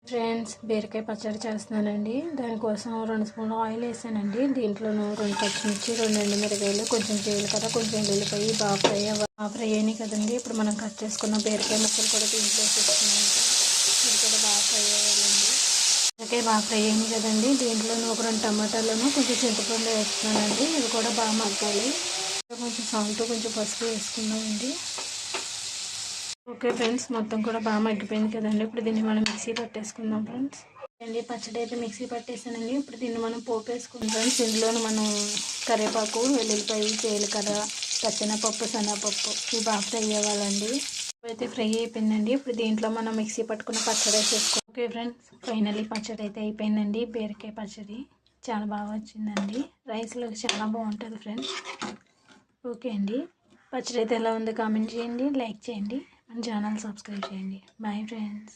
Friends, బీరకాయ పచ్చడి చేస్తున్నానండి. దానికోసం 2 స్పూన్లు ఆయిల్ వేసానండి. దీంట్లోనూ 2 పచ్చిమిర్చి, 2 ఎండుమిరకాయలు, కొంచెం జీలకర్ర, కొంచెం వెల్లుల్లిపాయ బాగా ఫ్రై అయినాయి కదండి. ఇప్పుడు మనం కట్ చేసుకున్న బీరకాయ ముక్కలు కూడా దీంట్లో వేసేసుకున్నాం. ఇది కూడా బాగా ఫ్రై అవ్వాలండి. బీరకాయ బాగా ఫ్రై అయింది కదండి. దీంట్లోనూ ఒక 2 టమాటాలను, కొంచెం చింతపండు వేస్తున్నానండి. ఇది కూడా బాగా మగ్గాలి. కొంచెం సాల్ట్, కొంచెం పసుపు వేసుకుందామండి. ఓకే ఫ్రెండ్స్, మొత్తం కూడా బాగా మగ్గిపోయింది కదండి. ఇప్పుడు దీన్ని మనం మిక్సీ పట్టేసుకుందాం ఫ్రెండ్స్. అండి పచ్చడి అయితే మిక్సీ పట్టేసానండి. ఇప్పుడు దీన్ని మనం పోపు వేసుకుందాం ఫ్రెండ్స్. ఇందులోని మనం కరివేపాకు, వెల్లుల్లిపాయ, జీలకర్ర, పచ్చెనపప్పు, శనగపప్పు ఇవి బాగా ఫ్రై అవ్వాలండి. అయితే ఫ్రై అయిపోయిందండి. ఇప్పుడు దీంట్లో మనం మిక్సీ పట్టుకున్న పచ్చడి వేసేసుకోవాలి. ఓకే ఫ్రెండ్స్, ఫైనల్లీ పచ్చడి అయితే అయిపోయిందండి. బీరకాయ పచ్చడి చాలా బాగా వచ్చిందండి. రైస్లో చాలా బాగుంటుంది ఫ్రెండ్స్. ఓకే అండి, పచ్చడి అయితే ఎలా ఉందో కామెంట్ చేయండి, లైక్ చేయండి, మన ఛానల్ సబ్స్క్రైబ్ చేయండి. Bye friends.